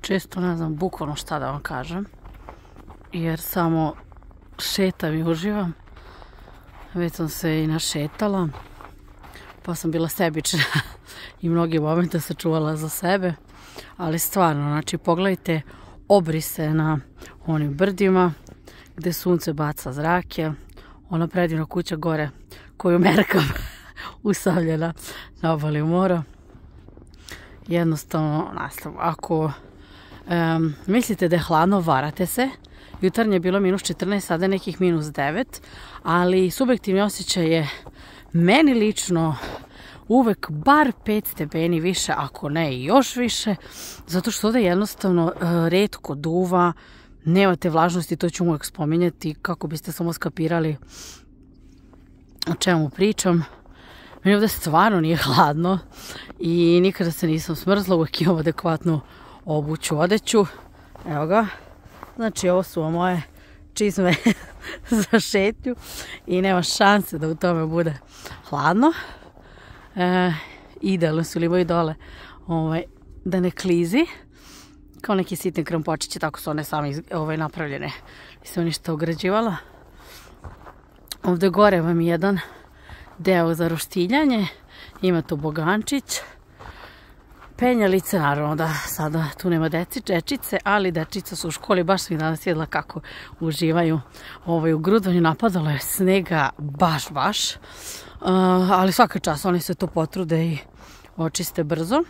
često ne znam bukvalno šta da vam kažem, jer samo šetam i uživam. Već sam se i našetala, pa sam bila sebična i mnogi momente sačuvala za sebe, ali stvarno, znači pogledajte obrise na onim brdima gde sunce baca zrake, ona predivna kuća gore koju merkam usamljena na obali mora. Jednostavno, ako mislite da je hladno, varate se. Jutarnje je bilo -14, sada je nekih -9, ali subjektivni osjećaj je meni lično uvek bar 5 stepeni više, ako ne i još više, zato što ovdje jednostavno retko duva, nemate vlažnosti, to ću uvek spominjati kako biste samo skapirali o čemu pričam. Meni ovdje stvarno nije hladno i nikada se nisam smrzla, uvek imam adekvatnu obuću, odeću. Evo ga, znači ovo su moje čizme za šetnju i nema šanse da u tome bude hladno. Idealno su li moji dole da ne klizi, kao neki sitni krampočići, tako su one same napravljene. Nisam ništa ugrađivala. Ovdje gore vam je jedan deo za roštiljanje, ima tu bogančić, penjalice, naravno da sada tu nema dečice, ali dečica su u školi, baš sam ih danas jedla kako uživaju u grudvanju, napadalo je snega baš, ali svaka čast oni se to potrude i očiste brzo.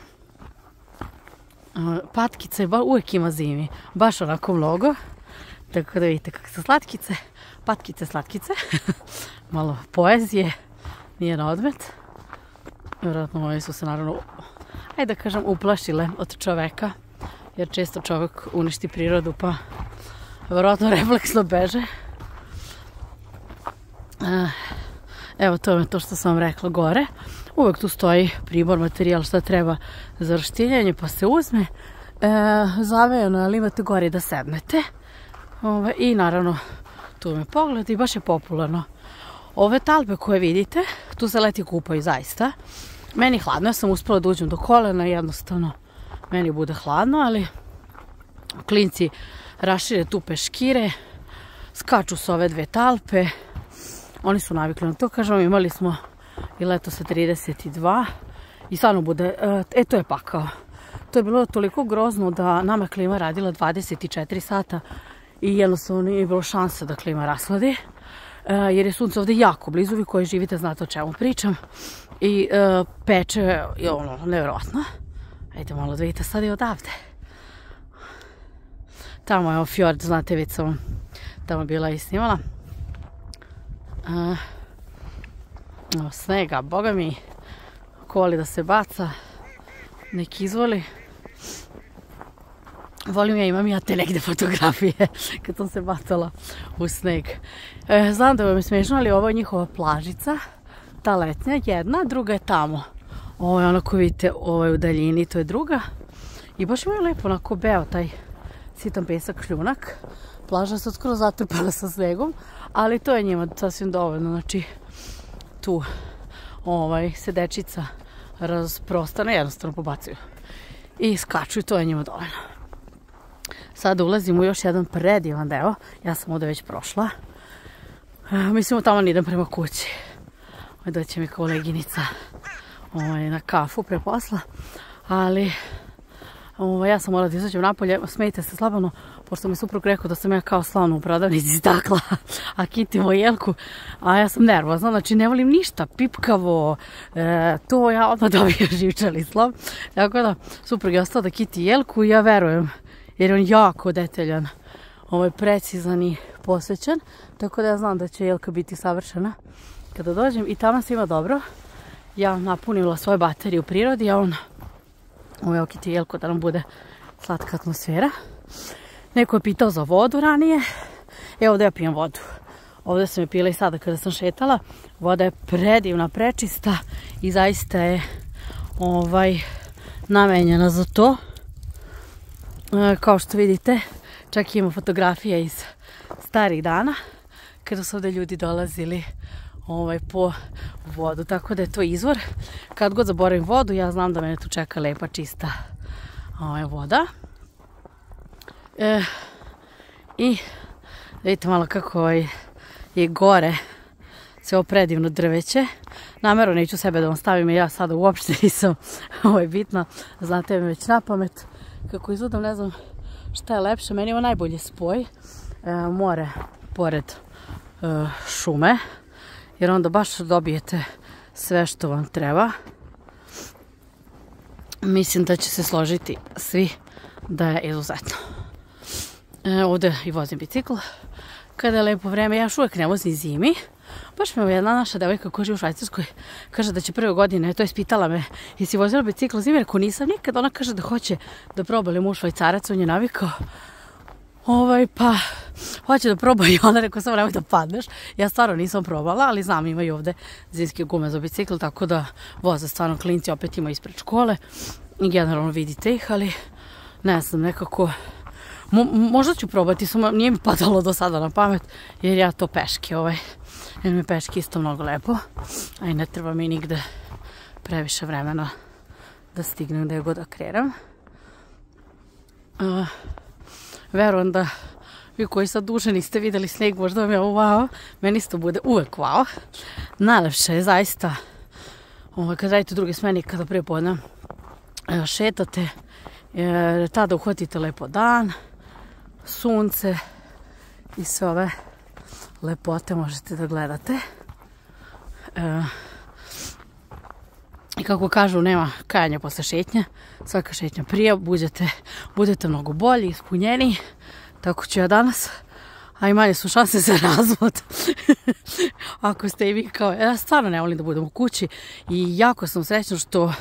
Patkice uvek ima zimi, baš onako mnogo, tako da vidite kako su slatkice, slatkice, malo poezije, nije na odmet. Vjerojatno moji su se naravno, ajde da kažem, uplašile od čoveka, jer često čovek uništi prirodu, pa vjerojatno refleksno beže. Evo, to je to što sam vam rekla gore. Uvek tu stoji pribor, materijal, šta treba za roštiljanje, pa se uzme. Zavejano, ali imate gore da sednete. I naravno, tu me pogled i baš je popularno. Ove talpe koje vidite, tu se leti kupaju zaista. Meni hladno, ja sam uspela da uđem do kolena, jednostavno meni bude hladno, ali klinci rašire tu peškire, skaču s ove dve talpe, oni su navikli na to, kažem, imali smo i leto sa 32 i stvarno bude, to je pakao. To je bilo toliko grozno da nama klima radila 24 sata i jednostavno nije bilo šanse da klima rasladi, jer je sunce ovdje jako blizu, vi koji živite znate o čemu pričam i peče je nevjerojatno. Ajde malo da vidite sad i odavde. Tamo je fjord, znate, već sam tamo bila i snimala. Snega, boga mi, ko voli da se baca, nek izvoli. Volim ja, imam ja te negde fotografije kad sam se bacala u sneg. Znam da vam je smiješno, ali ovo je njihova plažica, ta letnja jedna, druga je tamo. Ovo je ono ko vidite, ovo je u daljini, to je druga. I baš imaju lepo onako beo taj sitan pesak, šljunak. Plaža se skoro zatrpala sa snegom, ali to je njima sasvim dovoljno. Znači, tu se dečica rasprostane, jednostavno pobacuju. I skaču i to je njima dovoljno. Sada ulazim u još jedan predivan deo. Ja sam ovdje već prošla. Mislim, tamo ne idem prema kući. Doće mi koleginica na kafu pre posla. Ali ja sam morala da izađem napolje. Smijete se slabano, pošto mi suprug rekao da sam ja kao slon u prodavnici stakla, a kitimo jelku. A ja sam nervozna, znači ne volim ništa pipkavo. To ja odmah dobio živčani slom. Tako da suprug je ostao da kiti jelku i ja verujem. Jer je on jako detaljan, precizan i posvećen, tako da ja znam da će jelka biti savršena kada dođem i tamo svima dobro. Ja napunila svoje baterije u prirodi, a on okiti jelku da nam bude slatka atmosfera. Neko je pitao za vodu ranije, ovdje ja pijem vodu. Ovdje sam je pila i sada kada sam šetala. Voda je predivna, prečista i zaista je namenjena za to. Kao što vidite, čak ima fotografija iz starih dana kada su ovdje ljudi dolazili po vodu, tako da je to izvor. Kad god zaboravim vodu, ja znam da mene tu čeka lepa, čista voda. I vidite malo kako je gore sve ovo predivno drveće. Namjerno neću sebe da vam stavim, ja sada uopšte nisam bitno. Znate mi već na pamet kako izgledam, ne znam šta je lepše. Meni je ovo najbolji spoj. More pored šume, jer onda baš dobijete sve što vam treba. Mislim da će se složiti svi da je izuzetno. Ovdje i vozim bicikl. Kada je lepo vreme, ja još uvijek ne vozim zimi. Baš me jedna naša devojka koja živi u Švajcarskoj kaže da će prve godine, to je ispitala me, jesi vozila bicikl zimi, rekao nisam nikad, ona kaže da hoće da proba, ali muž Švajcarac, on je navikao. Pa hoće da proba i ona rekao samo nemoj da padneš. Ja stvarno nisam probala, ali znam imaju ovdje zimske gume za bicikl, tako da voze stvarno klinci, opet ima ispred škole i generalno vidite ih, ali ne znam, nekako možda ću probati, nije mi padalo do sada na pamet, jer ja to peške, jer mi je peške isto mnogo lepo, a i ne treba mi nigde previše vremena da stignem gde god da krenem. Verujem da vi koji sad duže niste videli sneg, možda vam je ovo wow, meni isto bude uvek wow. Najlepše je zaista kad radite druge smene, kada prije podne šetate, tada uhvatite lepo dan, sunce i sve ove lepote možete da gledate. I kako kažu, nema kajanja posle šetnje, svaka šetnja prije, budete mnogo bolji, ispunjeni, tako ću ja danas, a i manje su šanse za razvod. Ako ste i vi kao, ja stvarno ne volim da budem u kući i jako sam srećna što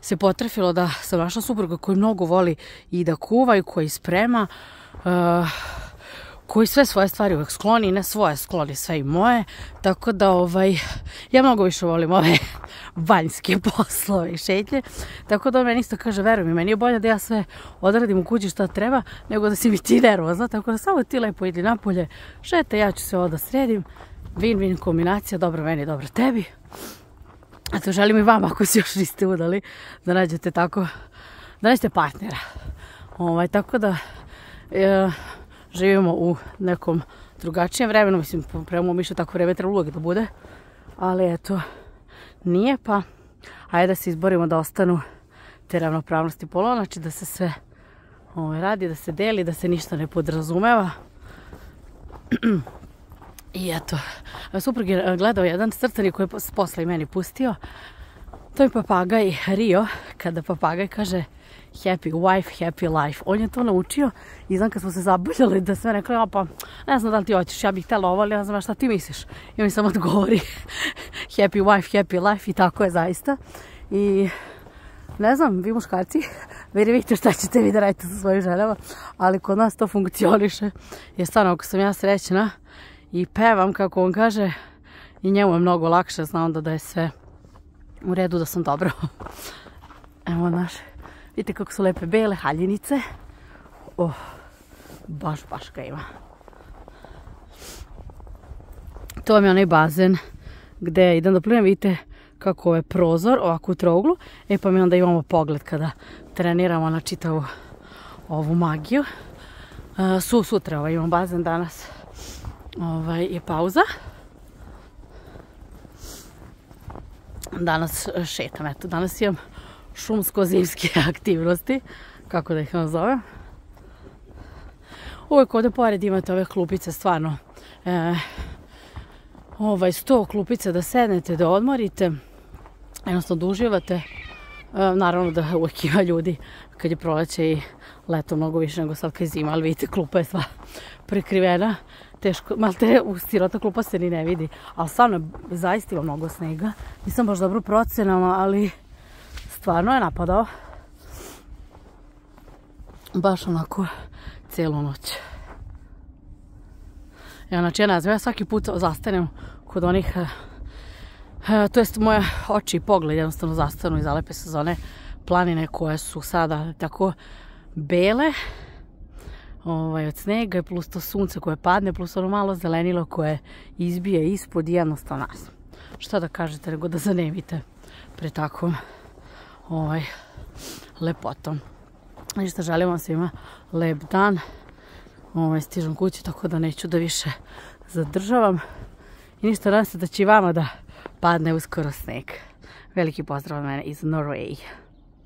se potrefilo da sam našla supruga koji mnogo voli i da kuva i koji sprema, koji sve svoje stvari uvek skloni, ne svoje, skloni sve i moje, tako da ja mnogo više volim ove vanjske poslove i šetnje, tako da on meni isto kaže, veruj mi, meni je bolje da ja sve odradim u kući šta treba, nego da si mi ti nervozna, tako da samo ti lepo idi napolje, šete, ja ću sve ovo da sredim, win-win kombinacija, dobro meni, dobro tebi. A to želim i vama, ako si još niste udali, da nađete tako, da nađete partnera. Tako da živimo u nekom drugačijem vremenu, mislim, prema mom mišlju tako vreme treba uvijek da bude, ali eto, nije, pa ajde da se izborimo da ostanu te ravnopravnosti polova, znači da se sve radi, da se deli, da se ništa ne podrazumeva. I eto, suprug je gledao jedan crtani koji je posle i meni pustio. To je papagaj Rio, kada papagaj kaže happy wife, happy life. On je to naučio i znam kad smo se zaboljali da sve rekli, pa ne znam da li ti hoćeš, ja bih htjela ovo, ali ja znam šta ti misliš. I on samo odgovori happy wife, happy life i tako je zaista. I ne znam, vi muškarci, vi vidite šta ćete vi da radite sa svojim ženama, ali kod nas to funkcioniše. Jer stvarno, ako sam ja srećna i pevam, kako on kaže, i njemu je mnogo lakše, zna onda da je sve u redu, da sam dobro. Evo naše, vidite kako su lepe bele haljinice. Baš ga ima. To vam je onaj bazen gde idem da plivam, vidite kako je prozor ovako u trouglu. Pa mi onda imamo pogled kada treniramo na čitavu ovu magiju. Sutra imam bazen, danas je pauza. Danas šetam, eto, danas imam šumsko-zimske aktivnosti, kako da ih nazovem. Uvijek ovdje pored imate ove klupice, stvarno 100 klupice da sednete, da odmorite, jednostavno da uživate. Naravno da uvijek ima ljudi kad je proleće i leto mnogo više nego sad kad je zima, ali vidite klupa je sva prekrivena. Teško, malte u sirota klupa se ni ne vidi, ali stvarno zaista ima mnogo snega. Nisam baš dobro procenama, ali stvarno je napadao. Baš onako cijelu noć. Znači ja ne znam, ja svaki put zastanem kod onih, to jest moje oči i pogled jednostavno zastanu i zalepe se za one planine koje su sada tako bele od snega, plus to sunce koje padne, plus ono malo zelenilo koje izbije ispod i jednostavno nas. Šta da kažete nego da zanemite pre takvom lepotom. Ništa, želim vam svima lep dan stižem kući, tako da neću da više zadržavam. I ništa, nadam se da će i vama da padne uskoro sneg. Veliki pozdrav od mene iz Norway.